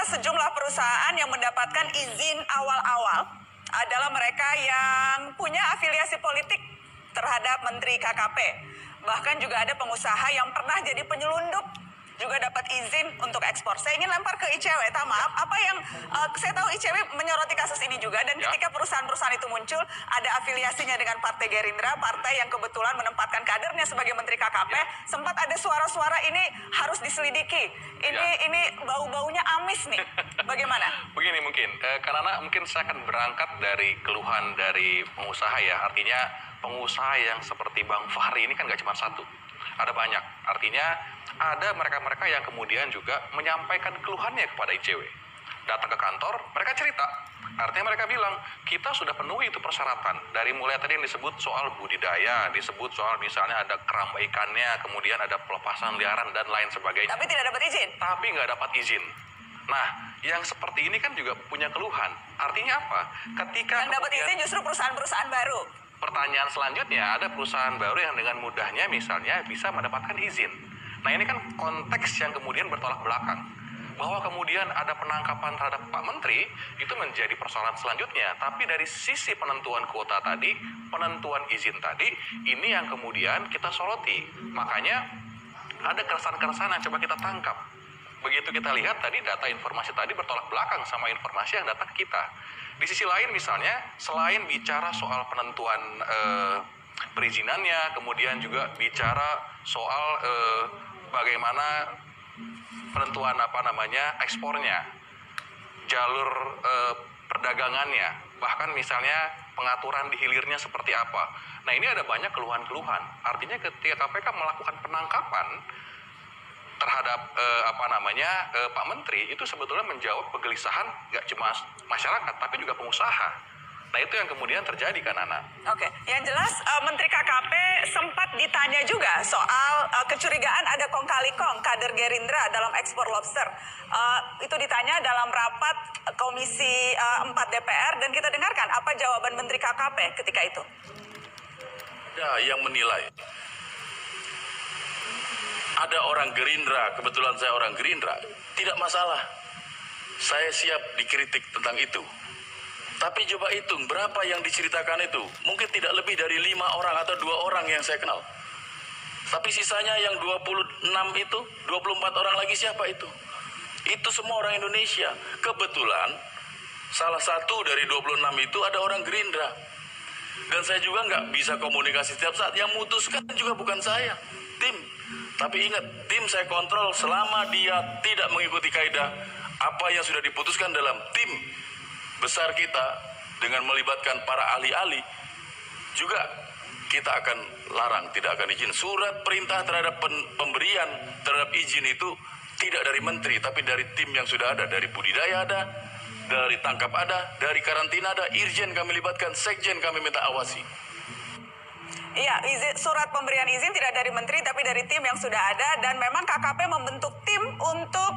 sejumlah perusahaan yang mendapatkan izin awal-awal adalah mereka yang punya afiliasi politik terhadap Menteri KKP. Bahkan juga ada pengusaha yang pernah jadi penyelundup juga dapat izin untuk ekspor. Saya ingin lempar ke ICW, Tama, apa yang saya tahu ICW menyoroti kasus ini juga, dan ketika perusahaan-perusahaan itu muncul, ada afiliasinya dengan Partai Gerindra, partai yang kebetulan menempatkan kadernya sebagai Menteri KKP, sempat ada suara-suara ini harus diselidiki. Ini bau-baunya amis nih. Bagaimana? Begini mungkin, karena mungkin saya akan berangkat dari keluhan dari pengusaha ya, artinya pengusaha yang seperti Bang Fahri ini kan nggak cuma satu, ada banyak. Artinya ada mereka-mereka yang kemudian juga menyampaikan keluhannya kepada ICW. Datang ke kantor, mereka cerita. Artinya mereka bilang, kita sudah penuhi itu persyaratan. Dari mulai tadi yang disebut soal budidaya, disebut soal misalnya ada keramba ikannya, kemudian ada pelepasan liaran dan lain sebagainya. Tapi tidak dapat izin? Tapi nggak dapat izin. Nah, yang seperti ini kan juga punya keluhan. Artinya apa? Ketika yang dapat izin justru perusahaan-perusahaan baru. Pertanyaan selanjutnya, ada perusahaan baru yang dengan mudahnya misalnya bisa mendapatkan izin. Nah ini kan konteks yang kemudian bertolak belakang. Bahwa kemudian ada penangkapan terhadap Pak Menteri, itu menjadi persoalan selanjutnya. Tapi dari sisi penentuan kuota tadi, penentuan izin tadi, ini yang kemudian kita soroti. Makanya ada keresahan-keresahan yang coba kita tangkap. Begitu kita lihat tadi data informasi tadi bertolak belakang sama informasi yang datang ke kita. Di sisi lain misalnya, selain bicara soal penentuan perizinannya, kemudian juga bicara soal bagaimana penentuan ekspornya, jalur perdagangannya, bahkan misalnya pengaturan di hilirnya seperti apa. Nah ini ada banyak keluhan-keluhan. Artinya ketika KPK melakukan penangkapan terhadap Pak Menteri, itu sebetulnya menjawab kegelisahan gak cuma masyarakat tapi juga pengusaha. Nah itu yang kemudian terjadi kan, Nana. Oke, yang jelas Menteri KKP sempat ditanya juga soal kecurigaan ada kong kali kong kader Gerindra dalam ekspor lobster. Itu ditanya dalam rapat Komisi 4 DPR, dan kita dengarkan apa jawaban Menteri KKP ketika itu. Ya, yang menilai. Ada orang Gerindra, kebetulan saya orang Gerindra, tidak masalah. Saya siap dikritik tentang itu. Tapi coba hitung berapa yang diceritakan itu. Mungkin tidak lebih dari 5 orang atau 2 orang yang saya kenal. Tapi sisanya yang 26 itu, 24 orang lagi siapa itu? Itu semua orang Indonesia. Kebetulan salah satu dari 26 itu ada orang Gerindra. Dan saya juga nggak bisa komunikasi setiap saat. Yang memutuskan juga bukan saya, tim. Tapi ingat, tim saya kontrol selama dia tidak mengikuti kaidah apa yang sudah diputuskan dalam tim besar kita dengan melibatkan para ahli-ahli, juga kita akan larang, tidak akan izin. Surat perintah terhadap pemberian terhadap izin itu tidak dari menteri, tapi dari tim yang sudah ada. Dari budidaya ada, dari tangkap ada, dari karantina ada, irjen kami libatkan, sekjen kami minta awasi. Iya, surat pemberian izin tidak dari menteri tapi dari tim yang sudah ada, dan memang KKP membentuk tim untuk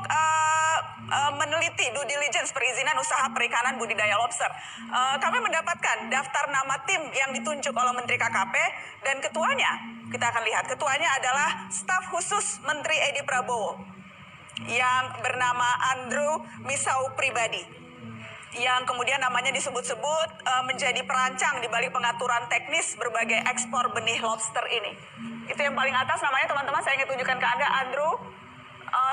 meneliti due diligence perizinan usaha perikanan budidaya lobster. Kami mendapatkan daftar nama tim yang ditunjuk oleh Menteri KKP, dan ketuanya, kita akan lihat, ketuanya adalah staf khusus Menteri Edi Prabowo yang bernama Andrew Misau Pribadi, yang kemudian namanya disebut-sebut menjadi perancang di balik pengaturan teknis berbagai ekspor benih lobster ini. Itu yang paling atas namanya, teman-teman, saya ingin tunjukkan ke Anda, Andrew,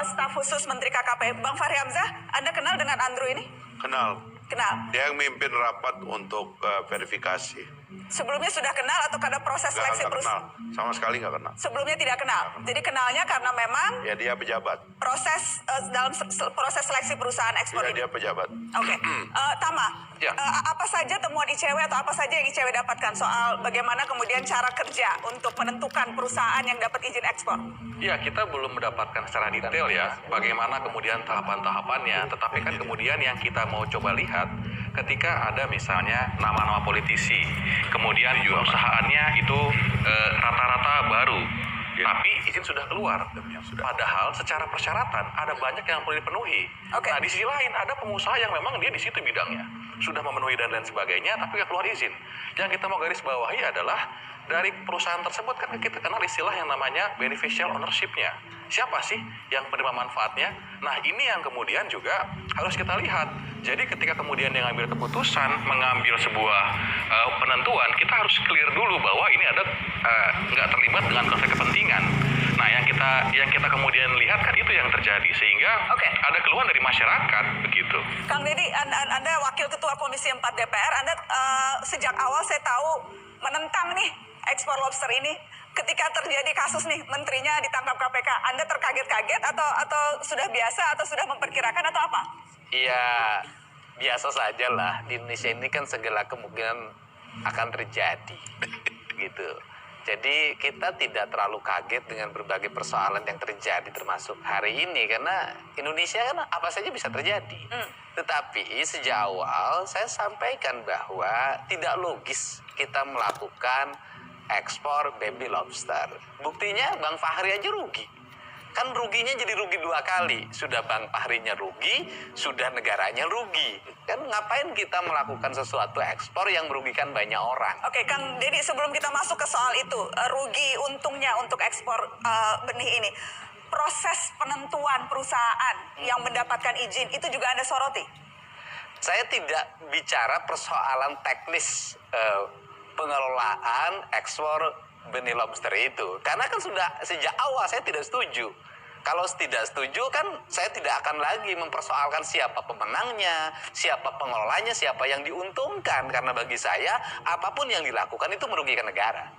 staf khusus Menteri KKP. Bang Fahri Hamzah, Anda kenal dengan Andrew ini? Kenal. Kenal. Dia yang mimpin rapat untuk verifikasi. Sebelumnya sudah kenal atau karena proses seleksi perusahaan? Sama sekali nggak kenal. Sebelumnya tidak kenal. Jadi kenalnya karena memang Ya dia pejabat. proses dalam proses seleksi perusahaan ekspor Ya, ini. dia pejabat. Oke, Tama, Ya. apa saja temuan ICW atau apa saja yang ICW dapatkan soal bagaimana kemudian cara kerja untuk menentukan perusahaan yang dapat izin ekspor? Ya, kita belum mendapatkan secara detail ya bagaimana kemudian tahapan-tahapannya. Tetapi kan kemudian yang kita mau coba lihat ketika ada misalnya nama-nama politisi, kemudian perusahaannya itu rata-rata baru, tapi izin sudah keluar. Padahal secara persyaratan ada banyak yang perlu dipenuhi. Oke. Nah di sisi lain ada pengusaha yang memang dia di situ bidangnya sudah memenuhi dan lain sebagainya, tapi nggak keluar izin. Yang kita mau garis bawahi adalah dari perusahaan tersebut kan kita kenal istilah yang namanya beneficial ownership-nya. Siapa sih yang penerima manfaatnya? Nah, ini yang kemudian juga harus kita lihat. Jadi ketika kemudian dia ngambil keputusan, mengambil sebuah penentuan, kita harus clear dulu bahwa ini ada nggak terlibat dengan konflik kepentingan. Nah, yang kita kemudian lihat kan itu yang terjadi, sehingga ada keluhan dari masyarakat begitu. Kang Deddy, Anda Wakil Ketua Komisi 4 DPR, Anda sejak awal saya tahu menentang nih ekspor lobster ini. Ketika terjadi kasus nih, menterinya ditangkap KPK, Anda terkaget-kaget atau sudah biasa atau sudah memperkirakan atau apa? Iya, biasa saja lah. Di Indonesia ini kan segala kemungkinan akan terjadi, gitu. Jadi kita tidak terlalu kaget dengan berbagai persoalan yang terjadi termasuk hari ini karena Indonesia kan apa saja bisa terjadi. Tetapi sejak awal saya sampaikan bahwa tidak logis kita melakukan ekspor baby lobster. Buktinya Bang Fahri aja rugi. Kan ruginya jadi rugi 2 kali. Sudah Bang Fahrinya rugi, sudah negaranya rugi. Kan ngapain kita melakukan sesuatu ekspor yang merugikan banyak orang? Oke, Kang Deddy, sebelum kita masuk ke soal itu, rugi untungnya untuk ekspor benih ini, proses penentuan perusahaan yang mendapatkan izin itu juga Anda soroti? Saya tidak bicara persoalan teknis pengelolaan ekspor benih lobster itu. Karena kan sudah sejak awal saya tidak setuju. Kalau tidak setuju kan saya tidak akan lagi mempersoalkan siapa pemenangnya, siapa pengelolanya, siapa yang diuntungkan. Karena bagi saya apapun yang dilakukan itu merugikan negara.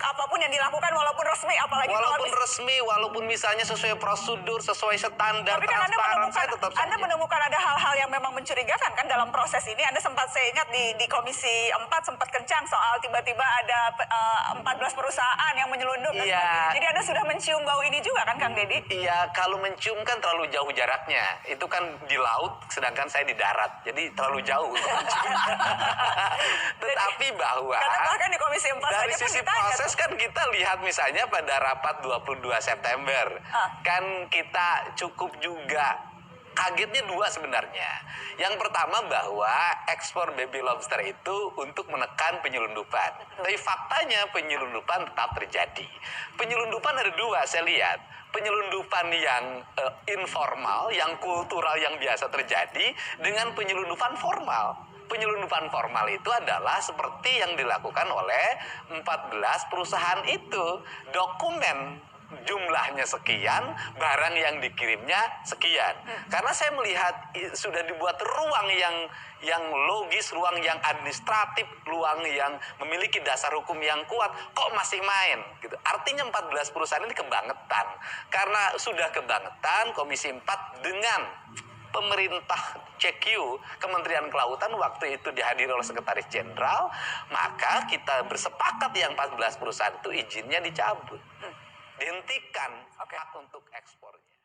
Apapun yang dilakukan walaupun resmi, apalagi walaupun resmi, walaupun misalnya sesuai prosedur, sesuai standar, tapi kan transparan, saya tetap saja. Anda menemukan ada hal-hal yang memang mencurigakan kan dalam proses ini. Anda sempat, saya ingat di Komisi 4 sempat kencang soal tiba-tiba ada 14 perusahaan yang menyelundup. Iya. Jadi Anda sudah mencium bau ini juga kan, Kang Deddy? Iya, kalau mencium kan terlalu jauh jaraknya. Itu kan di laut, sedangkan saya di darat. Jadi terlalu jauh. Tetapi bahwa karena bahkan di Komisi 4 dari saja pun sisi ditanya proses kan kita lihat misalnya pada rapat 22 September. Kan kita cukup juga kagetnya 2 sebenarnya. Yang pertama bahwa ekspor baby lobster itu untuk menekan penyelundupan. Tapi faktanya penyelundupan tetap terjadi. Penyelundupan ada 2 saya lihat. Penyelundupan yang informal, yang kultural yang biasa terjadi dengan penyelundupan formal. Penyelundupan formal itu adalah seperti yang dilakukan oleh 14 perusahaan itu. Dokumen jumlahnya sekian, barang yang dikirimnya sekian. Karena saya melihat sudah dibuat ruang yang logis, ruang yang administratif, ruang yang memiliki dasar hukum yang kuat, kok masih main gitu. Artinya 14 perusahaan ini kebangetan. Karena sudah kebangetan, Komisi 4 dengan pemerintah CQ, Kementerian Kelautan waktu itu dihadiri oleh Sekretaris Jenderal, maka kita bersepakat yang 14 perusahaan itu izinnya dicabut. Dihentikan hak untuk ekspornya.